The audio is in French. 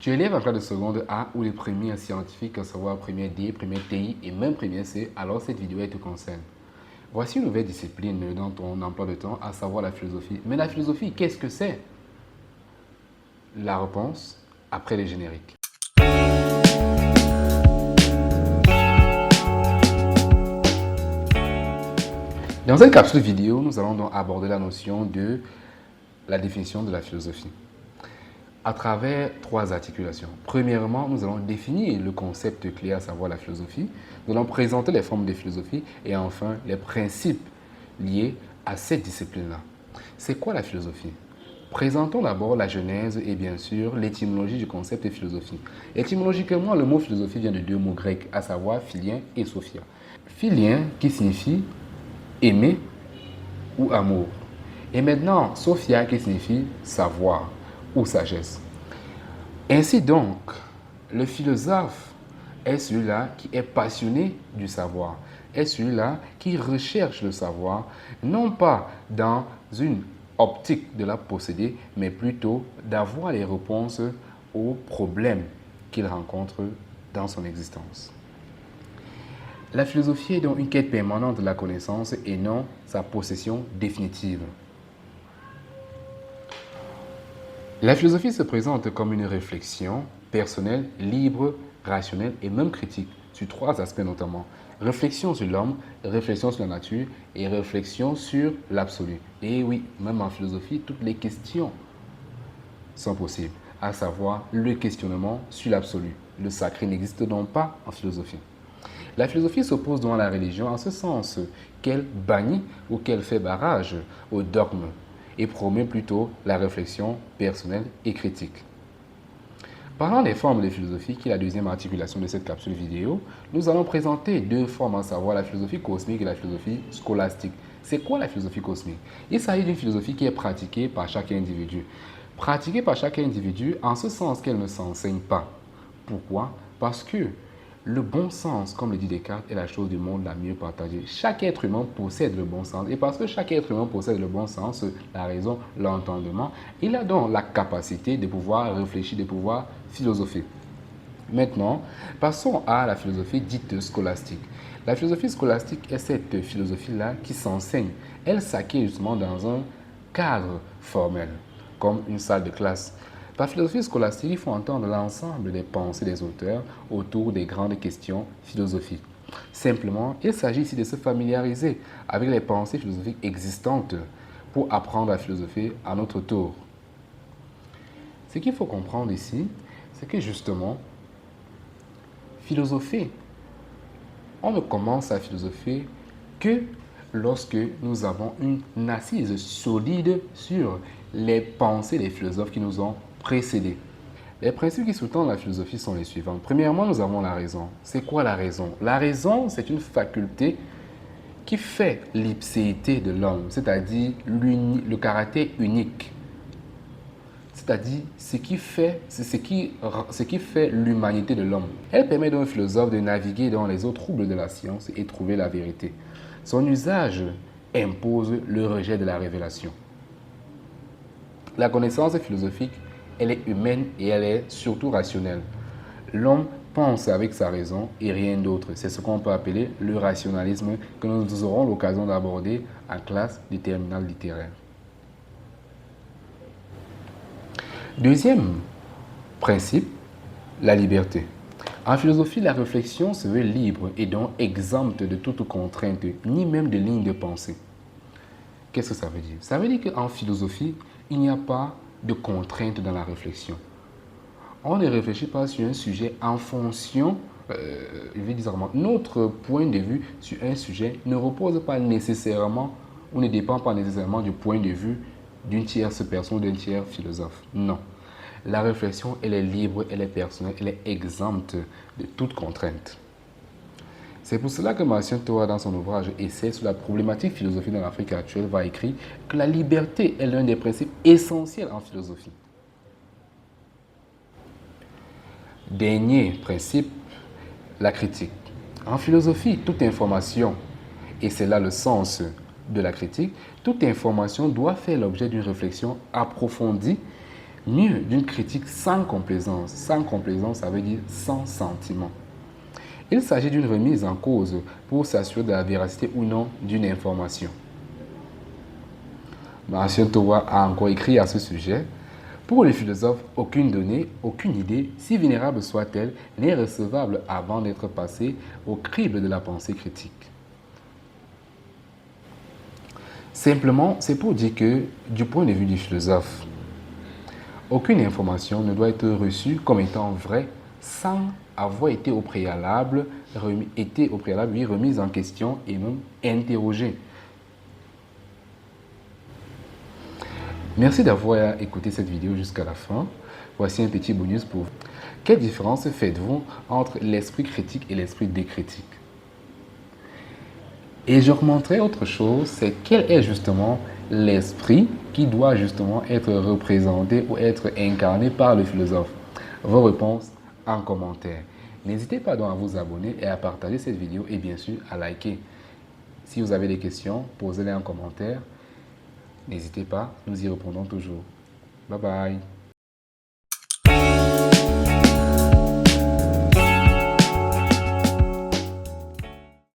Tu élèves en classe de seconde A ou les premiers scientifiques, à savoir première D, première TI et même première C, alors cette vidéo elle te concerne. Voici une nouvelle discipline dans ton emploi de temps, à savoir la philosophie. Mais la philosophie, qu'est-ce que c'est? La réponse après les génériques. Dans cette capsule vidéo, nous allons donc aborder la notion de la définition de la philosophie à travers trois articulations. Premièrement, nous allons définir le concept clé, à savoir la philosophie. Nous allons présenter les formes de philosophie et enfin les principes liés à cette discipline-là. C'est quoi la philosophie? Présentons d'abord la genèse et bien sûr l'étymologie du concept de philosophie. Étymologiquement, le mot philosophie vient de deux mots grecs, à savoir philien et sophia. Philien qui signifie aimer ou amour. Et maintenant, sophia qui signifie savoir ou sagesse. Ainsi donc, le philosophe est celui-là qui est passionné du savoir, est celui-là qui recherche le savoir, non pas dans une optique de la posséder, mais plutôt d'avoir les réponses aux problèmes qu'il rencontre dans son existence. La philosophie est donc une quête permanente de la connaissance et non sa possession définitive. La philosophie se présente comme une réflexion personnelle, libre, rationnelle et même critique, sur trois aspects notamment. Réflexion sur l'homme, réflexion sur la nature et réflexion sur l'absolu. Et oui, même en philosophie, toutes les questions sont possibles, à savoir le questionnement sur l'absolu. Le sacré n'existe donc pas en philosophie. La philosophie s'oppose donc à la religion en ce sens qu'elle bannit ou qu'elle fait barrage au dogme et promeut plutôt la réflexion personnelle et critique. Parlant des formes de philosophie, qui est la deuxième articulation de cette capsule vidéo, nous allons présenter deux formes, à savoir la philosophie cosmique et la philosophie scolastique. C'est quoi la philosophie cosmique? Il s'agit d'une philosophie qui est pratiquée par chaque individu. Pratiquée par chaque individu en ce sens qu'elle ne s'enseigne pas. Pourquoi? Parce que le bon sens, comme le dit Descartes, est la chose du monde la mieux partagée. Chaque être humain possède le bon sens. Et parce que chaque être humain possède le bon sens, la raison, l'entendement, il a donc la capacité de pouvoir réfléchir, de pouvoir philosopher. Maintenant, passons à la philosophie dite scolastique. La philosophie scolastique est cette philosophie-là qui s'enseigne. Elle s'acquiert justement dans un cadre formel, comme une salle de classe. Par philosophie scolastique, il faut entendre l'ensemble des pensées des auteurs autour des grandes questions philosophiques. Simplement, il s'agit ici de se familiariser avec les pensées philosophiques existantes pour apprendre à philosopher à notre tour. Ce qu'il faut comprendre ici, c'est que justement, philosopher, on ne commence à philosopher que lorsque nous avons une assise solide sur les pensées des philosophes qui nous ont précédés. Les principes qui sous-tendent la philosophie sont les suivants. Premièrement, nous avons la raison. C'est quoi la raison? La raison, c'est une faculté qui fait l'ipséité de l'homme, c'est-à-dire le caractère unique. C'est-à-dire ce qui fait l'humanité de l'homme. Elle permet donc au philosophe de naviguer dans les eaux troubles de la science et trouver la vérité. Son usage impose le rejet de la révélation. La connaissance philosophique, elle est humaine et elle est surtout rationnelle. L'homme pense avec sa raison et rien d'autre. C'est ce qu'on peut appeler le rationalisme que nous aurons l'occasion d'aborder en classe de terminale littéraire. Deuxième principe, la liberté. En philosophie, la réflexion se veut libre et donc exempte de toute contrainte, ni même de ligne de pensée. Qu'est-ce que ça veut dire? Ça veut dire qu'en philosophie, il n'y a pas de contrainte dans la réflexion. On ne réfléchit pas sur un sujet en fonction, notre point de vue sur un sujet ne repose pas nécessairement ou ne dépend pas nécessairement du point de vue d'une tierce personne ou d'un tiers philosophe. Non. La réflexion, elle est libre, elle est personnelle, elle est exempte de toute contrainte. C'est pour cela que Marcien Toa, dans son ouvrage Essai sur la problématique philosophique dans l'Afrique actuelle, va écrire que la liberté est l'un des principes essentiels en philosophie. Dernier principe, la critique. En philosophie, toute information, et c'est là le sens de la critique, toute information doit faire l'objet d'une réflexion approfondie, Mieux, d'une critique sans complaisance. Sans complaisance, ça veut dire sans sentiment. Il s'agit d'une remise en cause pour s'assurer de la véracité ou non d'une information. Martial Towa a encore écrit à ce sujet. Pour les philosophes, aucune donnée, aucune idée, si vénérable soit-elle, n'est recevable avant d'être passée au crible de la pensée critique. Simplement, c'est pour dire que, du point de vue du philosophe, aucune information ne doit être reçue comme étant vraie sans avoir été au préalable remise en question et même interrogée. Merci d'avoir écouté cette vidéo jusqu'à la fin. Voici un petit bonus pour vous. Quelle différence faites-vous entre l'esprit critique et l'esprit décritique? Et je remonterai autre chose, c'est quel est justement l'esprit qui doit justement être représenté ou être incarné par le philosophe. Vos réponses en commentaire. N'hésitez pas donc à vous abonner et à partager cette vidéo et bien sûr à liker. Si vous avez des questions, posez-les en commentaire. N'hésitez pas, nous y répondons toujours. Bye bye.